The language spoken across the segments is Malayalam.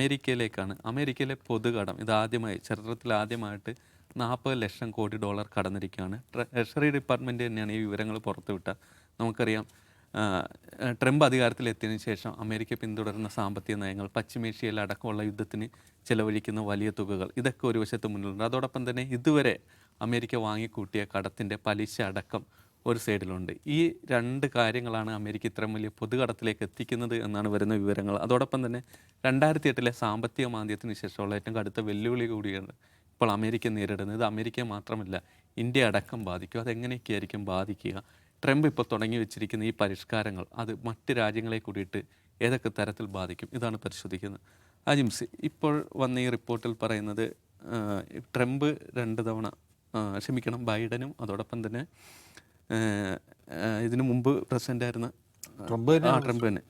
അമേരിക്കയിലേക്കാണ്. അമേരിക്കയിലെ പൊതുകടം ഇതാദ്യമായി ചരിത്രത്തിൽ ആദ്യമായിട്ട് $40 ലക്ഷം കോടി കടന്നിരിക്കുകയാണ്. ട്രഷറി ഡിപ്പാർട്ട്മെൻറ്റ് തന്നെയാണ് ഈ വിവരങ്ങൾ പുറത്തുവിട്ട. നമുക്കറിയാം ട്രംപ് അധികാരത്തിലെത്തിയതിനു ശേഷം അമേരിക്ക പിന്തുടരുന്ന സാമ്പത്തിക നയങ്ങൾ, പശ്ചിമേഷ്യയിൽ അടക്കമുള്ള യുദ്ധത്തിന് ചെലവഴിക്കുന്ന വലിയ തുകകൾ, ഇതൊക്കെ ഒരു വശത്ത് മുന്നിലുണ്ട്. അതോടൊപ്പം തന്നെ ഇതുവരെ അമേരിക്ക വാങ്ങിക്കൂട്ടിയ കടത്തിൻ്റെ പലിശ അടക്കം ഒരു സൈഡിലുണ്ട്. ഈ രണ്ട് കാര്യങ്ങളാണ് അമേരിക്ക ഇത്രയും വലിയ പൊതുകടത്തിലേക്ക് എത്തിക്കുന്നത് എന്നാണ് വരുന്ന വിവരങ്ങൾ. അതോടൊപ്പം തന്നെ 2008 സാമ്പത്തിക മാന്ദ്യത്തിന് ശേഷമുള്ള ഏറ്റവും കടുത്ത വെല്ലുവിളി കൂടിയാണ് ഇപ്പോൾ അമേരിക്ക നേരിടുന്നത്. ഇത് അമേരിക്കയെ മാത്രമല്ല ഇന്ത്യ അടക്കം ബാധിക്കും. അതെങ്ങനെയൊക്കെയായിരിക്കും ബാധിക്കുക? ട്രംപ് ഇപ്പോൾ തുടങ്ങി വെച്ചിരിക്കുന്ന ഈ പരിഷ്കാരങ്ങൾ അത് മറ്റ് രാജ്യങ്ങളെ കൂടിയിട്ട് ഏതൊക്കെ തരത്തിൽ ബാധിക്കും? ഇതാണ് പരിശോധിക്കുന്നത്. അജിംസ്, ഇപ്പോൾ വന്ന ഈ റിപ്പോർട്ടിൽ പറയുന്നത് ട്രംപ് 2 തവണ ബൈഡനും അതോടൊപ്പം തന്നെ ഇതിനു മുമ്പ് പ്രസിഡൻ്റായിരുന്ന ട്രംപ് തന്നെ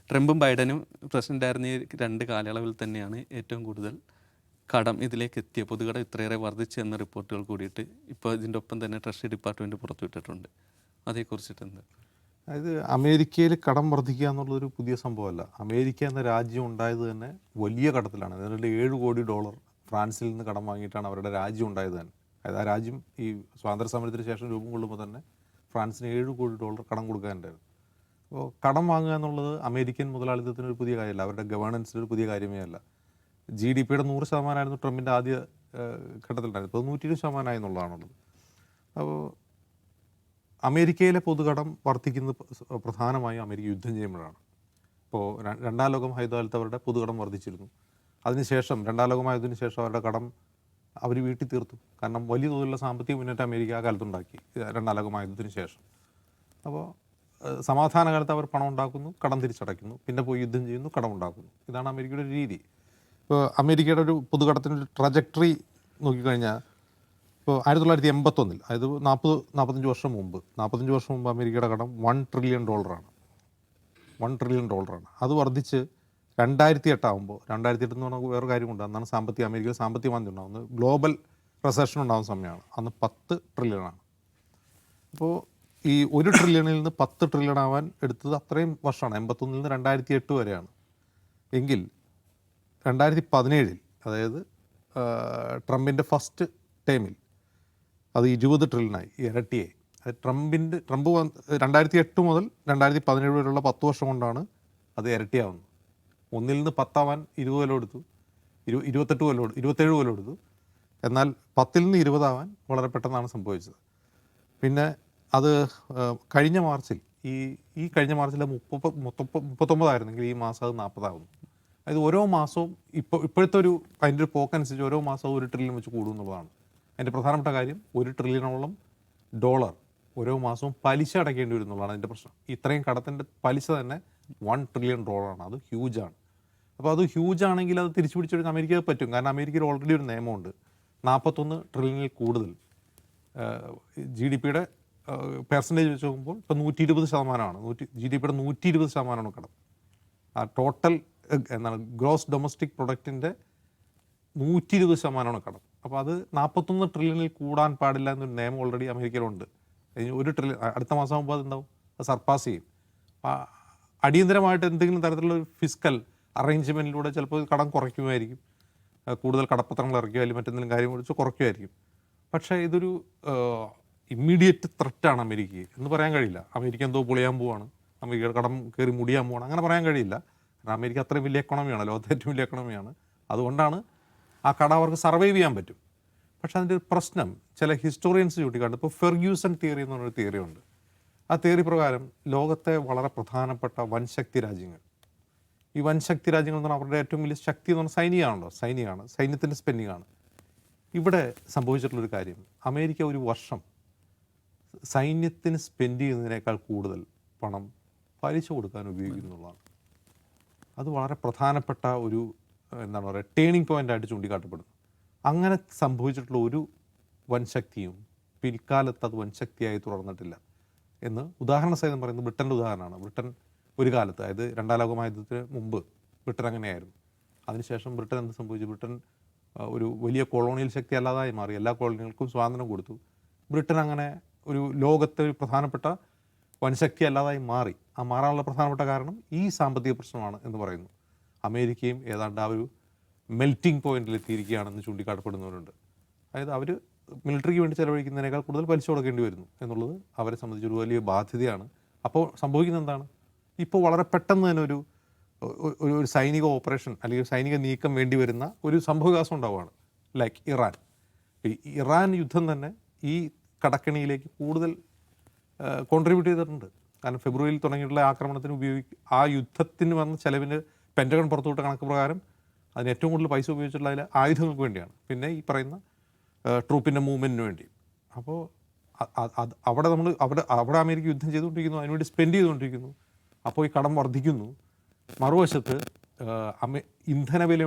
ട്രംപും ബൈഡനും പ്രസിഡൻ്റായിരുന്ന ഈ 2 കാലയളവിൽ തന്നെയാണ് ഏറ്റവും കൂടുതൽ കടം ഇതിലേക്ക് എത്തിയ പൊതുകടം ഇത്രയേറെ വർദ്ധിച്ചു എന്ന റിപ്പോർട്ടുകൾ കൂടിയിട്ട് ഇപ്പോൾ ഇതിൻ്റെ ഒപ്പം തന്നെ ട്രഷറി ഡിപ്പാർട്ട്മെൻറ്റ് പുറത്തുവിട്ടിട്ടുണ്ട്. അതേക്കുറിച്ചിട്ട് എന്താ? അതായത് അമേരിക്കയിൽ കടം വർദ്ധിക്കുക എന്നുള്ളതൊരു പുതിയ സംഭവമല്ല. അമേരിക്ക എന്ന രാജ്യം ഉണ്ടായത് തന്നെ വലിയ കടത്തിലാണ്. അതിനുള്ള $7 കോടി ഫ്രാൻസിൽ നിന്ന് കടം വാങ്ങിയിട്ടാണ് അവരുടെ രാജ്യം ഉണ്ടായത് തന്നെ. അതായത് ആ രാജ്യം ഈ സ്വാതന്ത്ര്യ സമരത്തിന് ശേഷം രൂപം കൊള്ളുമ്പോൾ തന്നെ ഫ്രാൻസിന് $7 കോടി കടം കൊടുക്കാനുണ്ടായിരുന്നു. അപ്പോൾ കടം വാങ്ങുക എന്നുള്ളത് അമേരിക്കൻ മുതലാളിത്തത്തിനൊരു പുതിയ കാര്യമല്ല, അവരുടെ ഗവേണൻസിനൊരു പുതിയ കാര്യമേ അല്ല. GDP-യുടെ 100% ട്രംപിൻ്റെ ആദ്യ ഘട്ടത്തിലുണ്ടായിരുന്നു. ഇപ്പോൾ 120% എന്നുള്ളതാണുള്ളത്. അപ്പോൾ അമേരിക്കയിലെ പൊതുകടം വർദ്ധിക്കുന്നത് പ്രധാനമായും അമേരിക്ക യുദ്ധം ചെയ്യുമ്പോഴാണ്. ഇപ്പോൾ 2ാം ലോക മഹായുദ്ധകാലത്ത് അവരുടെ പൊതുകടം വർദ്ധിച്ചിരുന്നു. അതിനുശേഷം 2ാം ലോക മഹായുദ്ധത്തിന് ശേഷം അവരുടെ കടം അവർ വീട്ടിൽ തീർത്തു. കാരണം വലിയ തോതിലുള്ള സാമ്പത്തിക മുന്നേറ്റം അമേരിക്ക ആ കാലത്തുണ്ടാക്കി 2ാം ലോക മഹായുദ്ധത്തിന് ശേഷം. അപ്പോൾ സമാധാന കാലത്ത് അവർ പണം ഉണ്ടാക്കുന്നു, കടം തിരിച്ചടയ്ക്കുന്നു, പിന്നെ പോയി യുദ്ധം ചെയ്യുന്നു, കടം ഉണ്ടാക്കുന്നു. ഇതാണ് അമേരിക്കയുടെ ഒരു രീതി. ഇപ്പോൾ അമേരിക്കയുടെ ഒരു പൊതുകടത്തിൻ്റെ ട്രജക്ടറി നോക്കിക്കഴിഞ്ഞാൽ ഇപ്പോൾ 1981, അതായത് 45 വർഷം മുമ്പ് അമേരിക്കയുടെ കടം $1 ട്രില്യൺ ആണ്. $1 ട്രില്യൺ ആണ്. അത് വർദ്ധിച്ച് 2008 ആകുമ്പോൾ, 2008 എന്ന് പറഞ്ഞാൽ വേറെ കാര്യമുണ്ട്. അന്നാണ് അമേരിക്കയിൽ സാമ്പത്തിക മാന്ദ്യം ഉണ്ടാകുന്നത്, ഗ്ലോബൽ റിസഷൻ ഉണ്ടാകുന്ന സമയമാണ്. അന്ന് $10 ട്രില്യൺ. അപ്പോൾ ഈ 1 ട്രില്യണിൽ നിന്ന് $10 ട്രില്യൺ ആവാൻ എടുത്തത് അത്രയും വർഷമാണ്. 81 നിന്ന് 2008 വരെയാണ്. എങ്കിൽ 2017, അതായത് ട്രംപിൻ്റെ ഫസ്റ്റ് ടൈമിൽ അത് $20 ട്രില്യണായി, ഇരട്ടിയായി. അത് ട്രംപ് 2008 മുതൽ 2017 വരെയുള്ള 10 വർഷം കൊണ്ടാണ് അത് ഇരട്ടിയാവുന്നത്. 1 നിന്ന് 10 ആവാൻ 20 കൊല്ലം എടുത്തു, 27 കൊല്ലം എടുത്തു. എന്നാൽ 10 നിന്ന് 20 ആവാൻ വളരെ പെട്ടെന്നാണ് സംഭവിച്ചത്. പിന്നെ അത് കഴിഞ്ഞ മാർച്ചിൽ കഴിഞ്ഞ മാർച്ചിൽ 39 ആയിരുന്നെങ്കിൽ ഈ മാസം അത് 40 ആകുന്നു. അതായത് ഓരോ മാസവും ഇപ്പോഴത്തെ അതിൻ്റെ ഒരു പോക്കനുസരിച്ച് ഓരോ മാസവും $1 ട്രില്യൺ വെച്ച് കൂടും എന്നുള്ളതാണ്. അതിൻ്റെ പ്രധാനപ്പെട്ട കാര്യം $1 ട്രില്യണോളം ഓരോ മാസവും പലിശ അടയ്ക്കേണ്ടി വരും എന്നുള്ളതാണ് അതിൻ്റെ പ്രശ്നം. ഇത്രയും കടത്തിൻ്റെ പലിശ തന്നെ $1 ട്രില്യൺ ആണ്. അത് ഹ്യൂജാണ്. അപ്പോൾ അത് ഹ്യൂജാണെങ്കിൽ അത് തിരിച്ചു പിടിച്ചെടുക്കാൻ അമേരിക്കക്ക് പറ്റും. കാരണം അമേരിക്കയിൽ ഓൾറെഡി ഒരു നിയമമുണ്ട്. 41 ട്രില്യണിൽ കൂടുതൽ GDP-യുടെ പെർസെൻറ്റേജ് വെച്ച് നോക്കുമ്പോൾ ഇപ്പോൾ 120%. GDP-യുടെ 120% കടം. ആ ടോട്ടൽ ഗ്രോസ് ഡൊമസ്റ്റിക് പ്രൊഡക്റ്റിൻ്റെ 120% കടം. അപ്പോൾ അത് 41 ട്രില്യണിൽ കൂടാൻ പാടില്ല എന്നൊരു നിയമം ഓൾറെഡി അമേരിക്കയിലുണ്ട്. 1 ട്രില്യൺ അടുത്ത മാസം ആകുമ്പോൾ അതുണ്ടാവും, അത് സർപ്പാസ് ചെയ്യും. അടിയന്തരമായിട്ട് എന്തെങ്കിലും തരത്തിലുള്ള ഒരു ഫിസ്ക്കൽ അറേഞ്ച്മെൻറ്റിലൂടെ ചിലപ്പോൾ കടം കുറയ്ക്കുമായിരിക്കും, കൂടുതൽ കടപ്പത്രങ്ങൾ ഇറക്കുകയോ അല്ലെങ്കിൽ മറ്റെന്തെങ്കിലും കാര്യം കുറിച്ച് കുറയ്ക്കുമായിരിക്കും. പക്ഷേ ഇതൊരു ഇമ്മീഡിയറ്റ് ത്രെറ്റാണ് അമേരിക്കയ്ക്ക് എന്ന് പറയാൻ കഴിയില്ല. അമേരിക്ക എന്തോ പൊളിയാൻ പോവാണ്, അമേരിക്കയുടെ കടം കയറി മുടിയാൻ പോവാണ്, അങ്ങനെ പറയാൻ കഴിയില്ല. കാരണം അമേരിക്ക അത്രയും വലിയ എക്കണോമിയാണ്, ലോകത്തെ ഏറ്റവും വലിയ എക്കണോമിയാണ്. അതുകൊണ്ടാണ് ആ കടം അവർക്ക് സർവൈവ് ചെയ്യാൻ പറ്റും. പക്ഷേ അതിൻ്റെ ഒരു പ്രശ്നം ചില ഹിസ്റ്റോറിയൻസ് ചൂണ്ടിക്കാട്ടും. ഇപ്പോൾ ഫെർഗ്യൂസൺ തിയറി എന്ന് പറഞ്ഞൊരു തിയറി ഉണ്ട്. ആ തിയറി പ്രകാരം ലോകത്തെ വളരെ പ്രധാനപ്പെട്ട വൻശക്തി രാജ്യങ്ങൾ, ഈ വൻശക്തി രാജ്യങ്ങൾ എന്ന് പറഞ്ഞാൽ അവരുടെ ഏറ്റവും വലിയ ശക്തി എന്ന് പറഞ്ഞാൽ സൈനികമാണ്, സൈന്യത്തിൻ്റെ സ്പെൻഡിങ് ആണ്. ഇവിടെ സംഭവിച്ചിട്ടുള്ളൊരു കാര്യം, അമേരിക്ക ഒരു വർഷം സൈന്യത്തിന് സ്പെൻഡ് ചെയ്യുന്നതിനേക്കാൾ കൂടുതൽ പണം പലിശ കൊടുക്കാൻ ഉപയോഗിക്കുന്നുള്ളതാണ്. അത് വളരെ പ്രധാനപ്പെട്ട ഒരു ടേണിംഗ് പോയിൻ്റായിട്ട് ചൂണ്ടിക്കാട്ടപ്പെടുന്നു. അങ്ങനെ സംഭവിച്ചിട്ടുള്ള ഒരു വൻശക്തിയും പിൽക്കാലത്ത് അത് വൻശക്തിയായി തുടർന്നിട്ടില്ല എന്ന് ഉദാഹരണ സഹിതം പറയുന്നത് ബ്രിട്ടൻ്റെ ഉദാഹരണമാണ്. ബ്രിട്ടൻ ഒരു കാലത്ത്, അതായത് 2ാം ലോക മഹായുദ്ധത്തിന് മുമ്പ് ബ്രിട്ടൻ അങ്ങനെയായിരുന്നു. അതിനുശേഷം ബ്രിട്ടൻ എന്ത് സംഭവിച്ചു? ബ്രിട്ടൻ ഒരു വലിയ കൊളോണിയൽ ശക്തി അല്ലാതായി മാറി. എല്ലാ കോളനികൾക്കും സ്വാതന്ത്ര്യം കൊടുത്തു. ബ്രിട്ടൻ അങ്ങനെ ഒരു ലോകത്തെ ഒരു പ്രധാനപ്പെട്ട വൻശക്തി അല്ലാതായി മാറി. ആ മാറാനുള്ള പ്രധാനപ്പെട്ട കാരണം ഈ സാമ്പത്തിക പ്രശ്നമാണ് എന്ന് പറയുന്നു. അമേരിക്കയും ഏതാണ്ട് ആ ഒരു മെൽറ്റിംഗ് പോയിന്റിൽ എത്തിയിരിക്കുകയാണെന്ന് ചൂണ്ടിക്കാട്ടപ്പെടുന്നവരുണ്ട്. അതായത് അവർ മിലിറ്ററിക്ക് വേണ്ടി ചെലവഴിക്കുന്നതിനേക്കാൾ കൂടുതൽ പലിശ കൊടുക്കേണ്ടി വരുന്നു എന്നുള്ളത് അവരെ സംബന്ധിച്ചൊരു വലിയ ബാധ്യതയാണ്. അപ്പോൾ സംഭവിക്കുന്നത് എന്താണ്? ഇപ്പോൾ വളരെ പെട്ടെന്ന് തന്നെ ഒരു ഒരു സൈനിക ഓപ്പറേഷൻ അല്ലെങ്കിൽ സൈനിക നീക്കം വേണ്ടി വരുന്ന ഒരു സംഭവവികാസം ഉണ്ടാവുകയാണ്. ലൈക്ക് ഇറാൻ യുദ്ധം തന്നെ ഈ കടക്കണിയിലേക്ക് കൂടുതൽ കോൺട്രിബ്യൂട്ട് ചെയ്തിട്ടുണ്ട്. കാരണം ഫെബ്രുവരിയിൽ തുടങ്ങിയിട്ടുള്ള ആക്രമണത്തിന് ആ യുദ്ധത്തിന് വന്ന ചെലവിന് പെൻറ്റഗൺ പുറത്തുവിട്ട കണക്ക് പ്രകാരം അതിന് ഏറ്റവും കൂടുതൽ പൈസ ഉപയോഗിച്ചിട്ടുള്ള അതിൽ ആയുധങ്ങൾക്ക് വേണ്ടിയാണ്, പിന്നെ ഈ പറയുന്ന ട്രൂപ്പിൻ്റെ മൂവ്മെൻറ്റിന് വേണ്ടി. അപ്പോൾ അവിടെ അവിടെ അമേരിക്ക യുദ്ധം ചെയ്തുകൊണ്ടിരിക്കുന്നു, അതിനുവേണ്ടി സ്പെൻഡ് ചെയ്തുകൊണ്ടിരിക്കുന്നു. അപ്പോൾ ഈ കടം വർദ്ധിക്കുന്നു. മറുവശത്ത് ഇന്ധനവില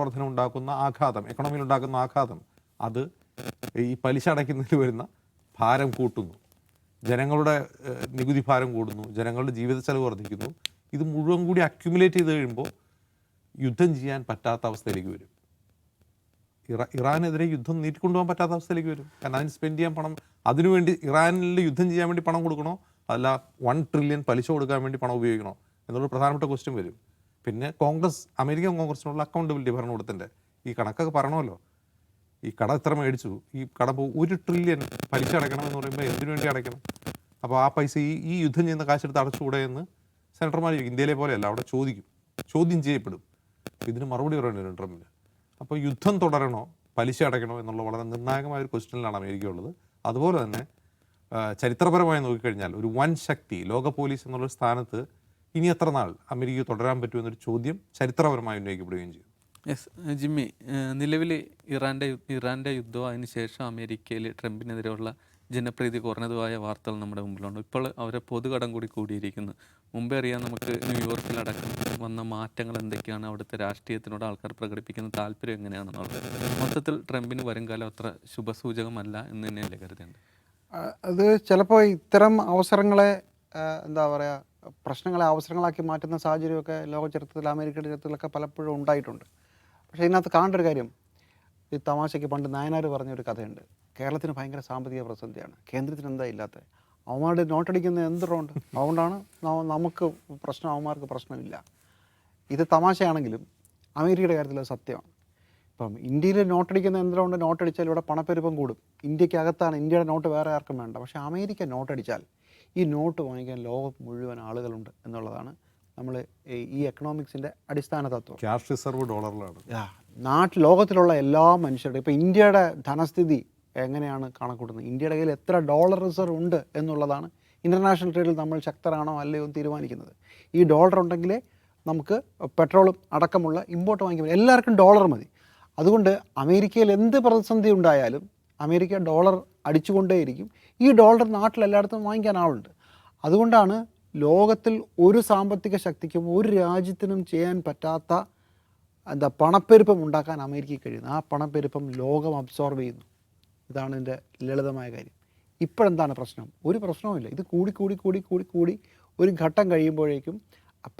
വർധന ഉണ്ടാക്കുന്ന ആഘാതം, എക്കണോമിയിൽ ഉണ്ടാക്കുന്ന ആഘാതം, അത് ഈ പലിശ അടയ്ക്കുന്നതിൽ വരുന്ന ഭാരം കൂട്ടുന്നു. ജനങ്ങളുടെ നികുതി ഭാരം കൂടുന്നു, ജനങ്ങളുടെ ജീവിത ചെലവ് വർദ്ധിക്കുന്നു. ഇത് മുഴുവൻ കൂടി അക്യുമുലേറ്റ് ചെയ്ത് കഴിയുമ്പോൾ യുദ്ധം ചെയ്യാൻ പറ്റാത്ത അവസ്ഥയിലേക്ക് വരും. ഇറാനെതിരെ യുദ്ധം നീട്ടിക്കൊണ്ടുപോകാൻ പറ്റാത്ത അവസ്ഥയിലേക്ക് വരും. കാരണം അതിന് സ്പെൻഡ് ചെയ്യാൻ പണം, അതിനുവേണ്ടി ഇറാനിൽ യുദ്ധം ചെയ്യാൻ വേണ്ടി പണം കൊടുക്കണോ, അല്ല 1 ട്രില്യൺ പലിശ കൊടുക്കാൻ വേണ്ടി പണം ഉപയോഗിക്കണോ എന്നുള്ള പ്രധാനപ്പെട്ട ക്വസ്റ്റ്യൻ വരും. പിന്നെ അമേരിക്കൻ കോൺഗ്രസിനുള്ള അക്കൗണ്ടബിലിറ്റി ഭരണകൂടത്തിൻ്റെ ഈ കണക്കൊക്കെ പറയണമല്ലോ. ഈ കട എത്ര മേടിച്ചു, ഈ കട 1 ട്രില്യൺ പലിശ അടയ്ക്കണം എന്ന് പറയുമ്പോൾ എന്തിനു വേണ്ടി അടയ്ക്കണം? അപ്പോൾ ആ പൈസ ഈ യുദ്ധം ചെയ്യുന്ന കാശെടുത്ത് അടച്ചുകൂടെ എന്ന് സെനറ്റർമാർ ഇന്ത്യയിലെ പോലെയല്ല, അവിടെ ചോദ്യം ചെയ്യപ്പെടും. ഇതിന് മറുപടി പറയേണ്ടി വരും ട്രംപിന്. അപ്പോൾ യുദ്ധം തുടരണോ, പലിശ അടയ്ക്കണോ എന്നുള്ള വളരെ നിർണായകമായ ഒരു ക്വസ്റ്റ്യനിലാണ് അമേരിക്ക ഉള്ളത്. അതുപോലെ തന്നെ ചരിത്രപരമായി നോക്കിക്കഴിഞ്ഞാൽ ഒരു വൻ ശക്തി, ലോക പോലീസ് എന്നുള്ള സ്ഥാനത്ത് ഇനി എത്ര നാൾ അമേരിക്ക തുടരാൻ പറ്റുമെന്നൊരു ചോദ്യം ചരിത്രപരമായി ഉന്നയിക്കപ്പെടുകയും ചെയ്തു. യെസ് ജിമ്മി, നിലവിൽ ഇറാൻ്റെ യുദ്ധവും അതിനുശേഷം അമേരിക്കയിൽ ട്രംപിനെതിരെയുള്ള ജനപ്രീതി കുറഞ്ഞതുമായ വാർത്തകൾ നമ്മുടെ മുമ്പിലുണ്ട്. ഇപ്പോൾ അവരെ പൊതുകടം കൂടി കൂടിയിരിക്കുന്നു. മുമ്പേ അറിയാം നമുക്ക് ന്യൂയോർക്കിലടക്കം വന്ന മാറ്റങ്ങൾ എന്തൊക്കെയാണ്, അവിടുത്തെ രാഷ്ട്രീയത്തിനോട് ആൾക്കാർ പ്രകടിപ്പിക്കുന്ന താല്പര്യം എങ്ങനെയാണെന്നുള്ളത്. മൊത്തത്തിൽ ട്രംപിന് വരുംകാലം അത്ര ശുഭസൂചകമല്ല എന്ന് തന്നെയല്ലേ കരുതേണ്ടത്? അത് ചിലപ്പോൾ ഇത്തരം അവസരങ്ങളെ എന്താ പറയുക, പ്രശ്നങ്ങളെ അവസരങ്ങളാക്കി മാറ്റുന്ന സാഹചര്യമൊക്കെ ലോക ചരിത്രത്തിൽ, അമേരിക്കയുടെ ചരിത്രത്തിലൊക്കെ പലപ്പോഴും ഉണ്ടായിട്ടുണ്ട്. പക്ഷേ ഇതിനകത്ത് കാണേണ്ട ഒരു കാര്യം, ഈ തമാശയ്ക്ക് പണ്ട് നായനാർ പറഞ്ഞൊരു കഥയുണ്ട്. കേരളത്തിന് ഭയങ്കര സാമ്പത്തിക പ്രതിസന്ധിയാണ്, കേന്ദ്രത്തിന് എന്താ ഇല്ലാത്തത്, അവന്മാരുടെ നോട്ടടിക്കുന്ന യന്ത്രമുണ്ട്, അതുകൊണ്ടാണ് നമുക്ക് പ്രശ്നം, അവന്മാർക്ക് പ്രശ്നമില്ല. ഇത് തമാശയാണെങ്കിലും അമേരിക്കയുടെ കാര്യത്തിൽ അത് സത്യമാണ്. ഇപ്പം ഇന്ത്യയിൽ നോട്ടടിക്കുന്ന യന്ത്രമുണ്ട്, നോട്ടടിച്ചാൽ ഇവിടെ പണപ്പെരുപ്പം കൂടും. ഇന്ത്യക്കകത്താണ്, ഇന്ത്യയുടെ നോട്ട് വേറെ ആർക്കും വേണ്ട. പക്ഷേ അമേരിക്ക നോട്ടടിച്ചാൽ ഈ നോട്ട് വാങ്ങിക്കാൻ ലോകം മുഴുവൻ ആളുകളുണ്ട് എന്നുള്ളതാണ് നമ്മൾ ഈ എക്കണോമിക്സിൻ്റെ അടിസ്ഥാന തത്വം. ക്യാഷ് റിസർവ് ഡോളറിലാണ്. ലോകത്തിലുള്ള എല്ലാ മനുഷ്യരുടെയും, ഇപ്പോൾ ഇന്ത്യയുടെ ധനസ്ഥിതി എങ്ങനെയാണ് കണക്കൂട്ടുന്നത്, ഇന്ത്യയുടെ കയ്യിൽ എത്ര ഡോളർ റിസർവ് ഉണ്ട് എന്നുള്ളതാണ് ഇൻ്റർനാഷണൽ ട്രേഡിൽ നമ്മൾ ശക്തരാണോ അല്ലയോ എന്ന് തീരുമാനിക്കുന്നത്. ഈ ഡോളർ ഉണ്ടെങ്കിലേ നമുക്ക് പെട്രോളും അടക്കമുള്ള ഇമ്പോർട്ട് വാങ്ങിക്കാൻ പറ്റും. എല്ലാവർക്കും ഡോളർ മതി. അതുകൊണ്ട് അമേരിക്കയിൽ എന്ത് പ്രതിസന്ധി ഉണ്ടായാലും അമേരിക്ക ഡോളർ അടിച്ചുകൊണ്ടേയിരിക്കും. ഈ ഡോളർ നാട്ടിലെല്ലായിടത്തും വാങ്ങിക്കാൻ ആളുണ്ട്. അതുകൊണ്ടാണ് ലോകത്തിൽ ഒരു സാമ്പത്തിക ശക്തിക്കും ഒരു രാജ്യത്തിനും ചെയ്യാൻ പറ്റാത്ത പണപ്പെരുപ്പം ഉണ്ടാക്കാൻ അമേരിക്കയ്ക്ക് കഴിയുന്നത്. ആ പണപ്പെരുപ്പം ലോകം അബ്സോർബ് ചെയ്യുന്നു. ഇതാണ് ഇതിൻ്റെ ലളിതമായ കാര്യം. ഇപ്പോഴെന്താണ് പ്രശ്നം? ഒരു പ്രശ്നവുമില്ല. ഇത് കൂടി ഒരു ഘട്ടം കഴിയുമ്പോഴേക്കും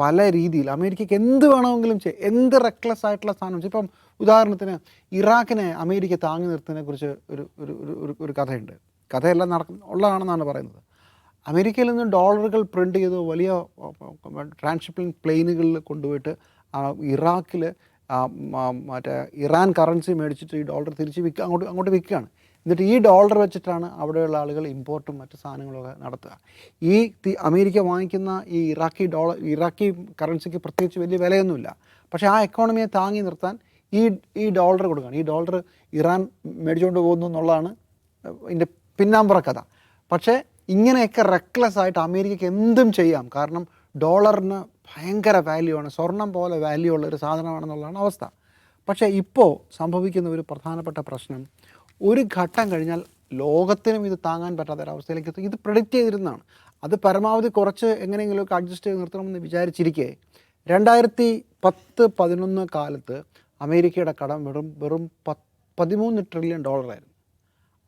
പല രീതിയിൽ അമേരിക്കയ്ക്ക് എന്ത് വേണമെങ്കിലും എന്ത് റെക്ലെസ് ആയിട്ടുള്ള സാധനം. ഇപ്പം ഉദാഹരണത്തിന് ഇറാഖിനെ അമേരിക്ക താങ്ങി നിർത്തുന്നതിനെക്കുറിച്ച് ഒരു കഥയുണ്ട്. കഥയെല്ലാം ഉള്ളതാണെന്നാണ് പറയുന്നത്. അമേരിക്കയിൽ നിന്ന് ഡോളറുകൾ പ്രിൻ്റ് ചെയ്ത് വലിയ ട്രാൻസ്ഷിപ്പിംഗ് പ്ലെയിനുകളിൽ കൊണ്ടുപോയിട്ട് ഇറാഖിൽ മറ്റേ ഇറാൻ കറൻസി മേടിച്ചിട്ട് ഈ ഡോളർ തിരിച്ച് അങ്ങോട്ട് വിൽക്കുകയാണ്. എന്നിട്ട് ഈ ഡോളർ വെച്ചിട്ടാണ് അവിടെയുള്ള ആളുകൾ ഇമ്പോർട്ടും മറ്റ് സാധനങ്ങളൊക്കെ നടത്തുക. ഈ അമേരിക്ക വാങ്ങിക്കുന്ന ഈ ഇറാഖി കറൻസിക്ക് പ്രത്യേകിച്ച് വലിയ വിലയൊന്നുമില്ല. പക്ഷേ ആ എക്കോണമിയെ താങ്ങി നിർത്താൻ ഈ ഡോളർ കൊടുക്കുകയാണ്. ഈ ഡോളർ ഇറാൻ മേടിച്ചുകൊണ്ട് പോകുന്നു എന്നുള്ളതാണ് ഇതിൻ്റെ പിന്നാമ്പുറ കഥ. പക്ഷേ ഇങ്ങനെയൊക്കെ റെക്ലെസ് ആയിട്ട് അമേരിക്കയ്ക്ക് എന്തും ചെയ്യാം. കാരണം ഡോളറിന് ഭയങ്കര വാല്യൂ ആണ്, സ്വർണം പോലെ വാല്യൂ ഉള്ള ഒരു സാധനമാണെന്നുള്ളതാണ് അവസ്ഥ. പക്ഷേ ഇപ്പോൾ സംഭവിക്കുന്ന ഒരു പ്രധാനപ്പെട്ട പ്രശ്നം, ഒരു ഘട്ടം കഴിഞ്ഞാൽ ലോകത്തിനും ഇത് താങ്ങാൻ പറ്റാത്ത ഒരവസ്ഥയിലേക്ക് എത്തും. ഇത് പ്രെഡിക്റ്റ് ചെയ്തിരുന്നതാണ്. അത് പരമാവധി കുറച്ച് എങ്ങനെയെങ്കിലുമൊക്കെ അഡ്ജസ്റ്റ് ചെയ്ത് നിർത്തണമെന്ന് വിചാരിച്ചിരിക്കെ 2010-11 കാലത്ത് അമേരിക്കയുടെ കടം വെറും 13 ട്രില്യൺ ഡോളറായിരുന്നു.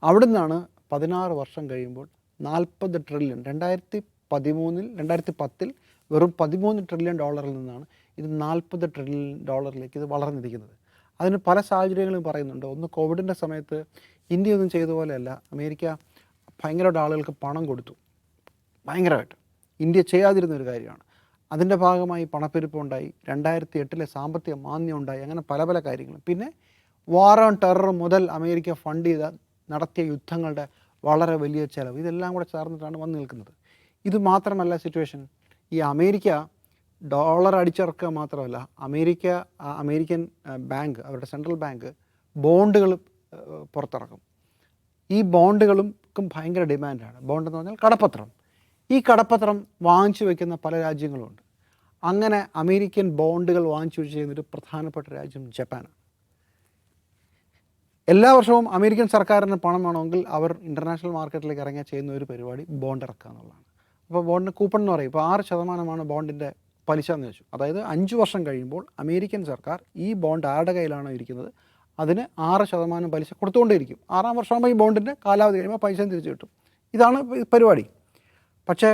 അവിടെ നിന്നാണ് 16 വർഷം കഴിയുമ്പോൾ 40 ട്രില്യൺ, 2010 വെറും 13 ട്രില്യൺ ഡോളറിൽ നിന്നാണ് ഇത് 40 ട്രില്യൺ ഡോളറിലേക്ക് ഇത് വളർന്നിരിക്കുന്നത്. അതിന് പല സാഹചര്യങ്ങളും പറയുന്നുണ്ട്. ഒന്ന്, കോവിഡിൻ്റെ സമയത്ത് ഇന്ത്യ ഒന്നും ചെയ്ത പോലെയല്ല, അമേരിക്ക ഭയങ്കരമായിട്ട് ആളുകൾക്ക് പണം കൊടുത്തു, ഭയങ്കരമായിട്ട്. ഇന്ത്യ ചെയ്യാതിരുന്നൊരു കാര്യമാണ്. അതിൻ്റെ ഭാഗമായി പണപ്പെരുപ്പമുണ്ടായി, 2008 സാമ്പത്തിക മാന്ദ്യം ഉണ്ടായി, അങ്ങനെ പല പല കാര്യങ്ങളും. പിന്നെ വാർ ഓൺ ടെറർ മുതൽ അമേരിക്ക ഫണ്ട് ചെയ്ത നടത്തിയ യുദ്ധങ്ങളുടെ വളരെ വലിയ ചിലവ്, ഇതെല്ലാം കൂടെ ചേർന്നിട്ടാണ് വന്നു നിൽക്കുന്നത്. ഇത് മാത്രമല്ല സിറ്റുവേഷൻ, ഈ അമേരിക്ക ഡോളർ അടിച്ചിറക്കുക മാത്രമല്ല, അമേരിക്കൻ ബാങ്ക്, അവരുടെ സെൻട്രൽ ബാങ്ക് ബോണ്ടുകൾ പുറത്തിറക്കും. ഈ ബോണ്ടുകൾക്കും ഭയങ്കര ഡിമാൻഡാണ്. ബോണ്ട് എന്ന് പറഞ്ഞാൽ കടപ്പത്രം. ഈ കടപ്പത്രം വാങ്ങിച്ചു വയ്ക്കുന്ന പല രാജ്യങ്ങളുമുണ്ട്. അങ്ങനെ അമേരിക്കൻ ബോണ്ടുകൾ വാങ്ങിച്ചു ചെയ്യുന്നൊരു പ്രധാനപ്പെട്ട രാജ്യം ജപ്പാനാണ്. എല്ലാ വർഷവും അമേരിക്കൻ സർക്കാരിന് പണം വേണമെങ്കിൽ അവർ ഇൻ്റർനാഷണൽ മാർക്കറ്റിലേക്ക് ഇറങ്ങിയാൽ ചെയ്യുന്ന ഒരു പരിപാടി ബോണ്ട് ഇറക്കുക എന്നുള്ളതാണ്. അപ്പോൾ ബോണ്ടിന് കൂപ്പൺ എന്ന് പറയും. ഇപ്പോൾ 6% ബോണ്ടിൻ്റെ പലിശ എന്ന് വെച്ചു. അതായത് 5 വർഷം കഴിയുമ്പോൾ അമേരിക്കൻ സർക്കാർ ഈ ബോണ്ട് ആരുടെ കയ്യിലാണോ ഇരിക്കുന്നത് അതിന് 6% പലിശ കൊടുത്തുകൊണ്ടേയിരിക്കും. 6-ാം വർഷമാകുമ്പോൾ ഈ ബോണ്ടിൻ്റെ കാലാവധി കഴിയുമ്പോൾ പൈസ തിരിച്ചു കിട്ടും. ഇതാണ് പരിപാടി. പക്ഷേ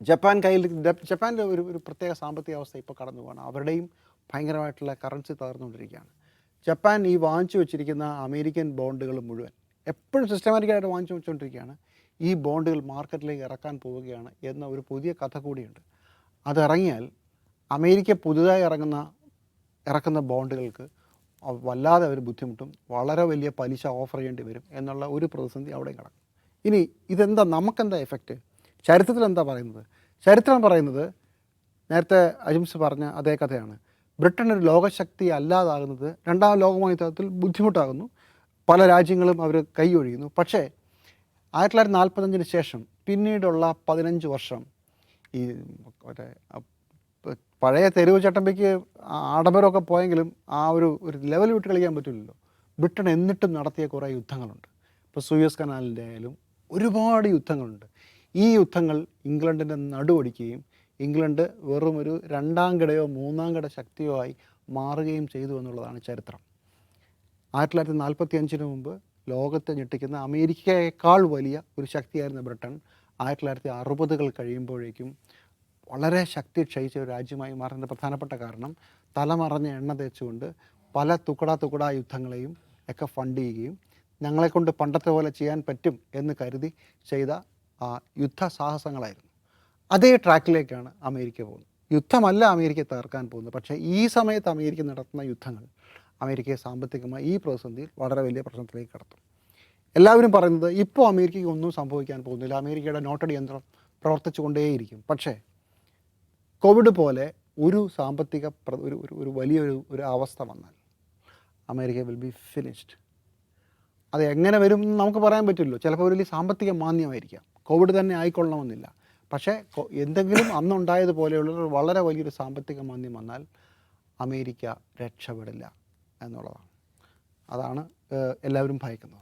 ജപ്പാൻ്റെ ഒരു പ്രത്യേക സാമ്പത്തിക അവസ്ഥ ഇപ്പോൾ കടന്നു പോകണം. അവരുടെയും ഭയങ്കരമായിട്ടുള്ള കറൻസി തകർന്നുകൊണ്ടിരിക്കുകയാണ്. ജപ്പാൻ ഈ വാങ്ങിച്ചു വെച്ചിരിക്കുന്ന അമേരിക്കൻ ബോണ്ടുകൾ മുഴുവൻ എപ്പോഴും സിസ്റ്റമാറ്റിക്കായിട്ട് വാങ്ങിച്ചു വെച്ചുകൊണ്ടിരിക്കുകയാണ്. ഈ ബോണ്ടുകൾ മാർക്കറ്റിലേക്ക് ഇറക്കാൻ പോവുകയാണ് എന്ന ഒരു പുതിയ കഥ കൂടിയുണ്ട്. അതിറങ്ങിയാൽ അമേരിക്ക പുതുതായി ഇറക്കുന്ന ബോണ്ടുകൾക്ക് വല്ലാതെ അവർ ബുദ്ധിമുട്ടും, വളരെ വലിയ പലിശ ഓഫർ ചെയ്യേണ്ടി വരും എന്നുള്ള ഒരു പ്രതിസന്ധി അവിടെ കിടക്കും. ഇനി ഇതെന്താ, നമുക്കെന്താ എഫക്റ്റ്? ചരിത്രത്തിൽ എന്താ പറയുന്നത്? ചരിത്രം പറയുന്നത് നേരത്തെ അജിംസ് പറഞ്ഞ അതേ കഥയാണ്. ബ്രിട്ടൻ ഒരു ലോകശക്തി അല്ലാതാകുന്നത് 2ാം ലോകമഹായുദ്ധത്തിൽ ബുദ്ധിമുട്ടാകുന്നു. പല രാജ്യങ്ങളും അവർ കൈയൊഴിയുന്നു. പക്ഷേ 1945 ശേഷം പിന്നീടുള്ള 15 വർഷം ഈ മറ്റേ പഴയ തെരുവ് ചട്ടമ്പിക്ക് ആഡംബരമൊക്കെ പോയെങ്കിലും ആ ഒരു ലെവൽ വിട്ട് കളിക്കാൻ പറ്റില്ലല്ലോ. ബ്രിട്ടൻ എന്നിട്ടും നടത്തിയ കുറേ യുദ്ധങ്ങളുണ്ട്. ഇപ്പോൾ സൂയസ് കനാലിൻ്റെ ആയാലും ഒരുപാട് യുദ്ധങ്ങളുണ്ട്. ഈ യുദ്ധങ്ങൾ ഇംഗ്ലണ്ടിൻ്റെ നടുവൊടിക്കുകയും ഇംഗ്ലണ്ട് വെറും ഒരു 2ാം കിടയോ 3ാം കിട ശക്തിയോ ആയി മാറുകയും ചെയ്തു എന്നുള്ളതാണ് ചരിത്രം. 1945 മുമ്പ് ലോകത്തെ ഞെട്ടിക്കുന്ന അമേരിക്കയേക്കാൾ വലിയ ഒരു ശക്തിയായിരുന്ന ബ്രിട്ടൻ 1960 കഴിയുമ്പോഴേക്കും വളരെ ശക്തി ക്ഷയിച്ച ഒരു രാജ്യമായി മാറുന്നതിൻ്റെ പ്രധാനപ്പെട്ട കാരണം തലമറഞ്ഞ എണ്ണ തേച്ചുകൊണ്ട് പല തുക്കട യുദ്ധങ്ങളെയും ഒക്കെ ഫണ്ട് ചെയ്യുകയും ഞങ്ങളെക്കൊണ്ട് പണ്ടത്തെ പോലെ ചെയ്യാൻ പറ്റും എന്ന് കരുതി ചെയ്ത യുദ്ധ സാഹസങ്ങളായിരുന്നു. അതേ ട്രാക്കിലേക്കാണ് അമേരിക്ക പോകുന്നത്. യുദ്ധമല്ല അമേരിക്ക തകർക്കാൻ പോകുന്നത്, പക്ഷേ ഈ സമയത്ത് അമേരിക്ക നടത്തുന്ന യുദ്ധങ്ങൾ അമേരിക്കയെ സാമ്പത്തികമായി ഈ പ്രതിസന്ധിയിൽ വളരെ വലിയ പ്രശ്നത്തിലേക്ക് കടത്തും. എല്ലാവരും പറയുന്നത് ഇപ്പോൾ അമേരിക്കയ്ക്ക് ഒന്നും സംഭവിക്കാൻ പോകുന്നില്ല, അമേരിക്കയുടെ നോട്ടടി യന്ത്രം പ്രവർത്തിച്ചു കൊണ്ടേയിരിക്കും. പക്ഷേ കോവിഡ് പോലെ ഒരു സാമ്പത്തിക ഒരു വലിയൊരു അവസ്ഥ വന്നാൽ അമേരിക്ക വിൽ ബി ഫിനിഷ്ഡ്. അത് എങ്ങനെ വരും എന്ന് നമുക്ക് പറയാൻ പറ്റില്ലല്ലോ. ചിലപ്പോൾ ഒരു വലിയ സാമ്പത്തിക മാന്ദ്യമായിരിക്കാം, കോവിഡ് തന്നെ ആയിക്കൊള്ളണമെന്നില്ല. പക്ഷേ എന്തെങ്കിലും അന്നുണ്ടായതുപോലെയുള്ള വളരെ വലിയൊരു സാമ്പത്തിക മാന്ദ്യം വന്നാൽ അമേരിക്ക രക്ഷപ്പെടില്ല എന്നുള്ളതാണ്. അതാണ് എല്ലാവരും ഭയക്കുന്നത്.